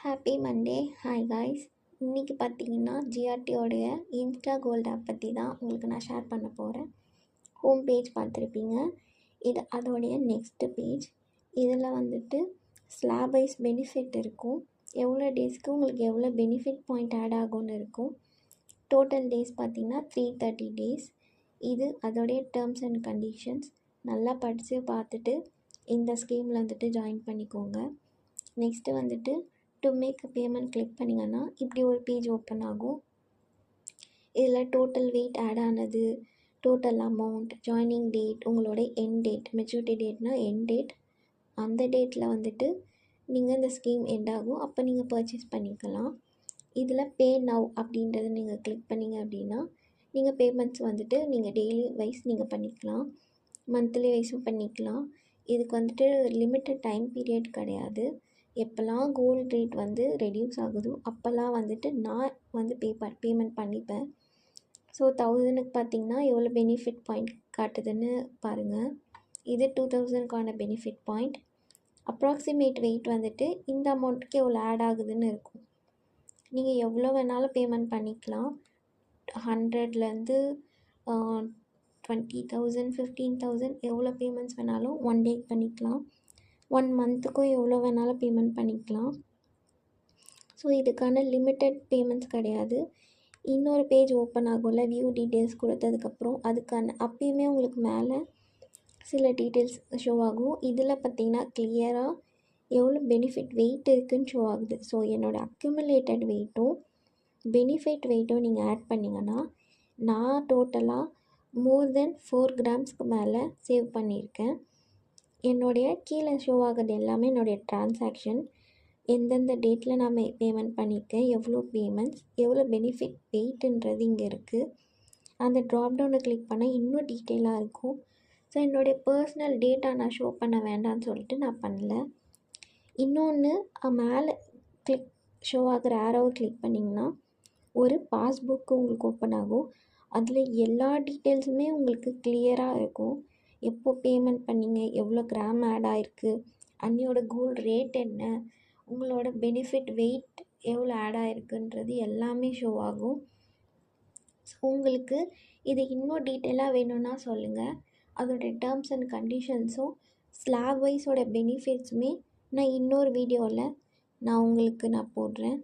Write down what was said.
Happy Monday. Hi guys. இன்றைக்கி பார்த்தீங்கன்னா ஜிஆர்டியோடைய Insta gold app பற்றி தான் உங்களுக்கு நான் ஷேர் பண்ண போகிறேன். ஹோம் பேஜ் பார்த்துருப்பீங்க. இது அதோடைய நெக்ஸ்ட்டு பேஜ். இதில் வந்துட்டு ஸ்லாப் வைஸ் பெனிஃபிட் இருக்கும். எவ்வளோ டேஸ்க்கு உங்களுக்கு எவ்வளோ பெனிஃபிட் பாயிண்ட் ஆட் ஆகும்னு இருக்கும். டோட்டல் டேஸ் பார்த்திங்கன்னா 330 டேஸ். இது அதோடைய டேர்ம்ஸ் அண்ட் கண்டிஷன்ஸ். நல்லா படித்து பார்த்துட்டு இந்த ஸ்கீமில் வந்துட்டு ஜாயின் பண்ணிக்கோங்க. நெக்ஸ்ட்டு வந்துட்டு டு மேக் பேமெண்ட் கிளிக் பண்ணிங்கன்னா இப்படி ஒரு பேஜ் ஓப்பன் ஆகும். இதில் டோட்டல் வெயிட் ஆட் ஆனது, டோட்டல் அமௌண்ட், ஜாயினிங் டேட், உங்களோட எண்ட் டேட், மெச்சூரிட்டி டேட்னால் எண்ட் டேட், அந்த டேட்டில் வந்துட்டு நீங்கள் இந்த ஸ்கீம் எண்ட் ஆகும். அப்போ நீங்கள் பர்ச்சேஸ் பண்ணிக்கலாம். இதில் பே நவ் அப்படின்றத நீங்கள் கிளிக் பண்ணிங்க அப்படின்னா நீங்கள் பேமெண்ட்ஸ் வந்துட்டு நீங்கள் டெய்லி வைஸ் நீங்கள் பண்ணிக்கலாம், மந்த்லி வைஸும் பண்ணிக்கலாம். இதுக்கு வந்துட்டு லிமிட்டட் டைம் பீரியட் கிடையாது. எப்போல்லாம் கோல்டு ரேட் வந்து ரெடியூஸ் ஆகுதோ அப்போல்லாம் வந்துட்டு நான் வந்து பேமெண்ட் பண்ணிப்பேன். ஸோ 1000க்கு பார்த்திங்கன்னா எவ்வளோ பெனிஃபிட் பாயிண்ட் காட்டுதுன்னு பாருங்கள். இது 2000க்கான பெனிஃபிட் பாயிண்ட். அப்ராக்சிமேட் வெயிட் வந்துட்டு இந்த அமௌண்ட்டுக்கு எவ்வளோ ஆட் ஆகுதுன்னு இருக்கும். நீங்கள் எவ்வளோ வேணாலும் பேமெண்ட் பண்ணிக்கலாம். 100லேருந்து 20,000 15,000 எவ்வளோ பேமெண்ட்ஸ் வேணாலும் ஒன் டேக்கு பண்ணிக்கலாம். 1 மந்த்துக்கும் எவ்வளோ வேணாலும் பேமெண்ட் பண்ணிக்கலாம். ஸோ இதுக்கான லிமிட்டட் பேமெண்ட்ஸ் கிடையாது. இன்னொரு பேஜ் ஓப்பன் ஆகும்ல, வியூ டீட்டெயில்ஸ் கொடுத்ததுக்கப்புறம் அதுக்கான அப்பயுமே உங்களுக்கு மேலே சில டீட்டெயில்ஸ் ஷோ ஆகும். இதில் பார்த்திங்கன்னா கிளியராக எவ்வளோ பெனிஃபிட் வெயிட் இருக்குதுன்னு ஷோ ஆகுது. ஸோ என்னோடய அக்யூமுலேட்டட் வெயிட்டும் பெனிஃபிட் வெயிட்டும் நீங்கள் ஆட் பண்ணிங்கன்னா நான் டோட்டலாக மோர் தென் 4 கிராம்ஸ்க்கு மேலே சேவ் பண்ணியிருக்கேன். என்னுடைய கீழே ஷோ ஆகுது எல்லாமே என்னுடைய ட்ரான்சாக்ஷன், எந்தெந்த டேட்டில் நான் பேமெண்ட் பண்ணியிருக்கேன், எவ்வளோ பேமெண்ட்ஸ், எவ்வளோ பெனிஃபிட் வெயிட்டுன்றது இங்கே இருக்குது. அந்த ட்ராப்டவுனை கிளிக் பண்ணால் இன்னும் டீட்டெயிலாக இருக்கும். ஸோ என்னுடைய பர்சனல் டேட்டா நான் ஷோ பண்ண வேண்டாம்னு சொல்லிட்டு நான் பண்ணல. இன்னொன்று மேலே கிளிக் ஷோ ஆகிற ஆரோவை கிளிக் பண்ணிங்கன்னா ஒரு பாஸ்புக்கு உங்களுக்கு ஓப்பன் ஆகும். அதில் எல்லா டீட்டெயில்ஸுமே உங்களுக்கு கிளியராக இருக்கும். எப்போ பேமெண்ட் பண்ணிங்க, எவ்வளோ கிராம் ஆட் ஆகிருக்கு, அன்னியோட கோல்டு ரேட் என்ன, உங்களோட பெனிஃபிட் வெயிட் எவ்வளோ ஆட் ஆகிருக்குன்றது எல்லாமே ஷோ ஆகும். ஸோ உங்களுக்கு இது இன்னும் டீட்டெயிலாக வேணும்னா சொல்லுங்கள். அதோடைய டேர்ம்ஸ் அண்ட் கண்டிஷன்ஸும் ஸ்லாப் வைஸோட பெனிஃபிட்ஸுமே நான் இன்னொரு வீடியோவில் நான் உங்களுக்கு போடுறேன்.